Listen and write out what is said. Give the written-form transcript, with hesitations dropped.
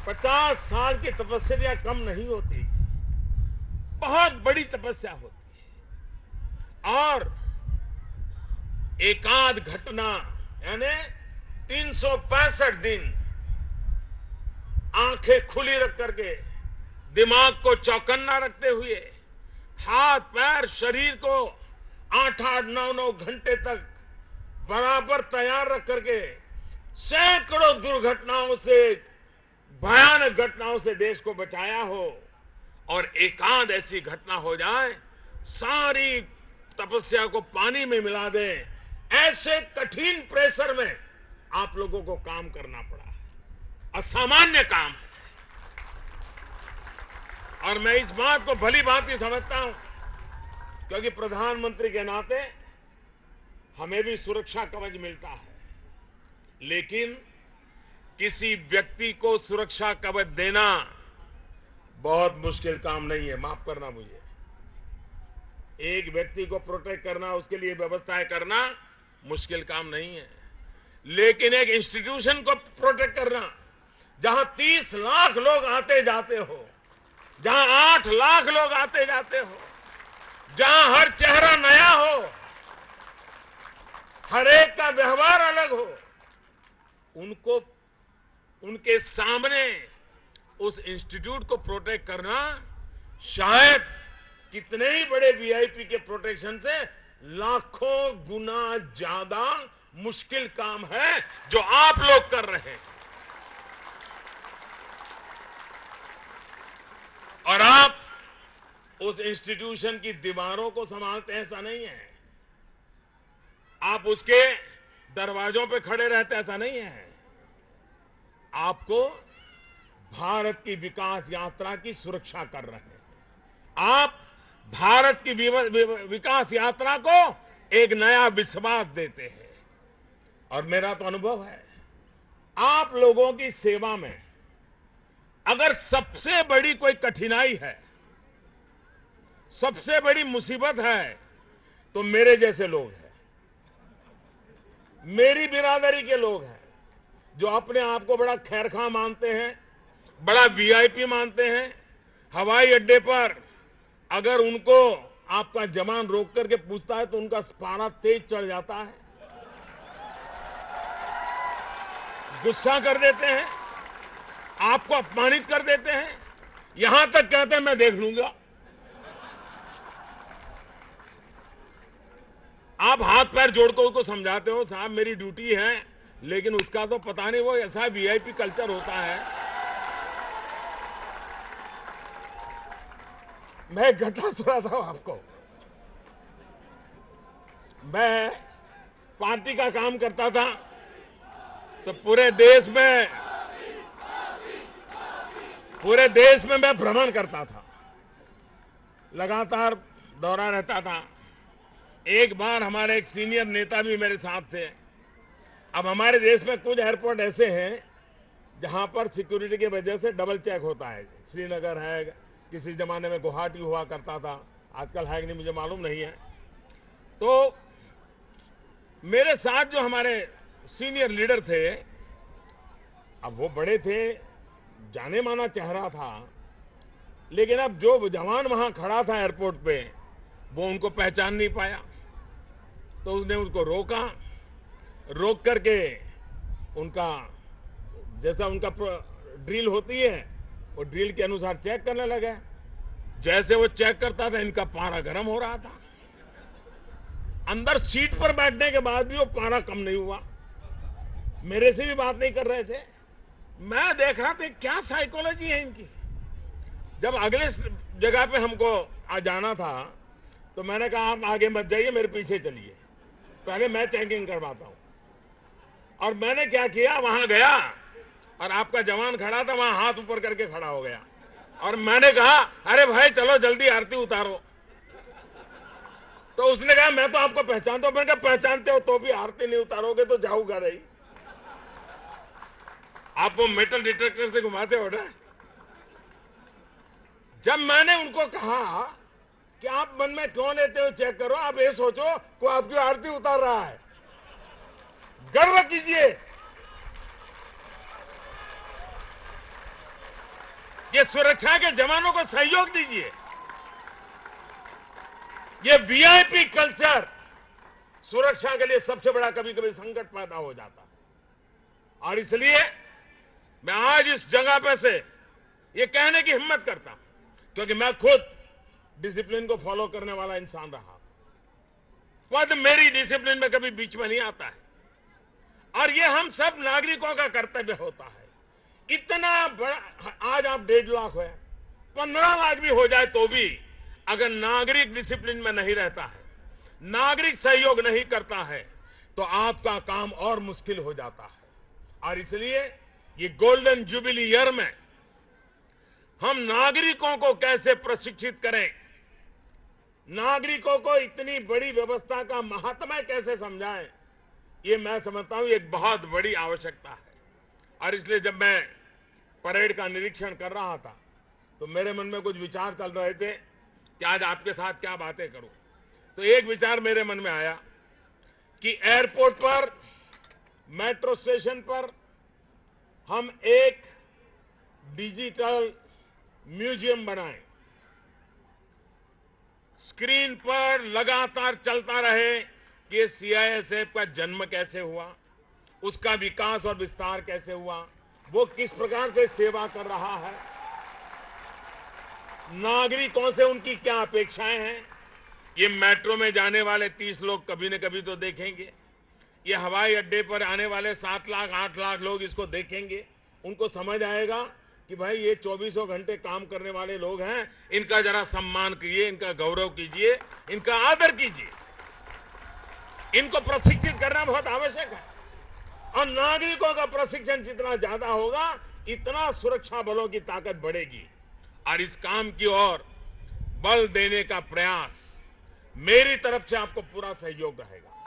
50 साल की तपस्या कम नहीं होती, बहुत बड़ी तपस्या होती है। और एकाध घटना यानी 365 दिन आंखें खुली रख करके, दिमाग को चौकन्ना रखते हुए, हाथ पैर शरीर को 8-8 9-9 घंटे तक बराबर तैयार रख करके सैकड़ों दुर्घटनाओं से, भयानक घटनाओं से देश को बचाया हो, और एकांत ऐसी घटना हो जाए सारी तपस्या को पानी में मिला दे, ऐसे कठिन प्रेशर में आप लोगों को काम करना पड़ा है, असामान्य काम है। और मैं इस बात को भली भांति समझता हूं, क्योंकि प्रधानमंत्री के नाते हमें भी सुरक्षा कवच मिलता है, लेकिन किसी व्यक्ति को सुरक्षा कवच देना बहुत मुश्किल काम नहीं है, माफ करना मुझे। एक व्यक्ति को प्रोटेक्ट करना, उसके लिए व्यवस्थाएं करना मुश्किल काम नहीं है, लेकिन एक इंस्टीट्यूशन को प्रोटेक्ट करना, जहां 30 लाख लोग आते जाते हो, जहां 8 लाख लोग आते जाते हो, जहां हर चेहरा नया हो, हर एक का व्यवहार अलग हो, उनको, उनके सामने उस इंस्टीट्यूट को प्रोटेक्ट करना शायद कितने ही बड़े वीआईपी के प्रोटेक्शन से लाखों गुना ज्यादा मुश्किल काम है जो आप लोग कर रहे हैं। और आप उस इंस्टीट्यूशन की दीवारों को संभालते हैं, ऐसा नहीं है। आप उसके दरवाजों पे खड़े रहते, ऐसा नहीं है। आपको भारत की विकास यात्रा की सुरक्षा कर रहे हैं। आप भारत की विकास यात्रा को एक नया विश्वास देते हैं। और मेरा तो अनुभव है, आप लोगों की सेवा में अगर सबसे बड़ी कोई कठिनाई है, सबसे बड़ी मुसीबत है, तो मेरे जैसे लोग हैं, मेरी बिरादरी के लोग हैं, जो अपने आप को बड़ा खैरखा मानते हैं, बड़ा वीआईपी मानते हैं। हवाई अड्डे पर अगर उनको आपका जवान रोक करके पूछता है तो उनका पारा तेज चढ़ जाता है, गुस्सा कर देते हैं, आपको अपमानित कर देते हैं, यहां तक कहते हैं मैं देख लूंगा। आप हाथ पैर जोड़कर उसको समझाते हो, साहब मेरी ड्यूटी है, लेकिन उसका तो पता नहीं, वो ऐसा वीआईपी कल्चर होता है। मैं एक घटना सुनाता हूं आपको। मैं पार्टी का काम करता था, तो पूरे देश में मैं भ्रमण करता था, लगातार दौरा रहता था। एक बार हमारे एक सीनियर नेता भी मेरे साथ थे। अब हमारे देश में कुछ एयरपोर्ट ऐसे हैं जहां पर सिक्योरिटी की वजह से डबल चेक होता है। श्रीनगर है, किसी जमाने में गुवाहाटी हुआ करता था, आजकल है कि नहीं मुझे मालूम नहीं है। तो मेरे साथ जो हमारे सीनियर लीडर थे, अब वो बड़े थे, जाने माना चेहरा था, लेकिन अब जो जवान वहां खड़ा था एयरपोर्ट पे, वो उनको पहचान नहीं पाया। तो उसने उसको रोका, रोक करके उनका जैसा उनका ड्रिल होती है, वो ड्रिल के अनुसार चेक करने लगे। जैसे वो चेक करता था, इनका पारा गर्म हो रहा था। अंदर सीट पर बैठने के बाद भी वो पारा कम नहीं हुआ। मेरे से भी बात नहीं कर रहे थे। मैं देख रहा था क्या साइकोलॉजी है इनकी। जब अगले जगह पे हमको आ जाना था, तो मैंने कहा आप आगे मत जाइए, मेरे पीछे चलिए, पहले मैं चेकिंग करवाता हूं। और मैंने क्या किया, वहां गया और आपका जवान खड़ा था, वहां हाथ ऊपर करके खड़ा हो गया, और मैंने कहा अरे भाई चलो जल्दी आरती उतारो। तो उसने कहा मैं तो आपको पहचानता हूं। मैंने कहा पहचानते हो तो भी आरती नहीं उतारोगे तो जाऊंगा नहीं। आप वो मेटल डिटेक्टर से घुमाते हो ना। जब मैंने उनको कहा कि आप मन में क्यों लेते हो, चेक करो, आप ये सोचो को आपकी आरती उतार रहा है, गर्व कीजिए। ये सुरक्षा के जवानों को सहयोग दीजिए। ये वीआईपी कल्चर सुरक्षा के लिए सबसे बड़ा कभी कभी संकट पैदा हो जाता है। और इसलिए मैं आज इस जगह पे से ये कहने की हिम्मत करता हूं, क्योंकि मैं खुद डिसिप्लिन को फॉलो करने वाला इंसान रहा। पद मेरी डिसिप्लिन में कभी बीच में नहीं आता है, और ये हम सब नागरिकों का कर्तव्य होता है। इतना बड़ा आज आप 1.5 लाख है, 15 लाख भी हो जाए तो भी अगर नागरिक डिसिप्लिन में नहीं रहता है, नागरिक सहयोग नहीं करता है, तो आपका काम और मुश्किल हो जाता है। और इसलिए ये गोल्डन जुबिली ईयर में हम नागरिकों को कैसे प्रशिक्षित करें, नागरिकों को इतनी बड़ी व्यवस्था का महात्म्य कैसे समझाएं, ये मैं समझता हूं एक बहुत बड़ी आवश्यकता है। और इसलिए जब मैं परेड का निरीक्षण कर रहा था तो मेरे मन में कुछ विचार चल रहे थे कि आज आपके साथ क्या बातें करूं। तो एक विचार मेरे मन में आया कि एयरपोर्ट पर, मेट्रो स्टेशन पर हम एक डिजिटल म्यूजियम बनाएं, स्क्रीन पर लगातार चलता रहे कि सीआईएसएफ का जन्म कैसे हुआ, उसका विकास और विस्तार कैसे हुआ, वो किस प्रकार से सेवा कर रहा है, नागरिकों से उनकी क्या अपेक्षाएं हैं। ये मेट्रो में जाने वाले 30 लोग कभी न कभी तो देखेंगे, ये हवाई अड्डे पर आने वाले 7 लाख 8 लाख लोग इसको देखेंगे, उनको समझ आएगा कि भाई ये 24 घंटे काम करने वाले लोग हैं, इनका जरा सम्मान कीजिए, इनका गौरव कीजिए, इनका आदर कीजिए। इनको प्रशिक्षित करना बहुत आवश्यक है, और नागरिकों का प्रशिक्षण जितना ज्यादा होगा इतना सुरक्षा बलों की ताकत बढ़ेगी। और इस काम की ओर बल देने का प्रयास मेरी तरफ से आपको पूरा सहयोग रहेगा।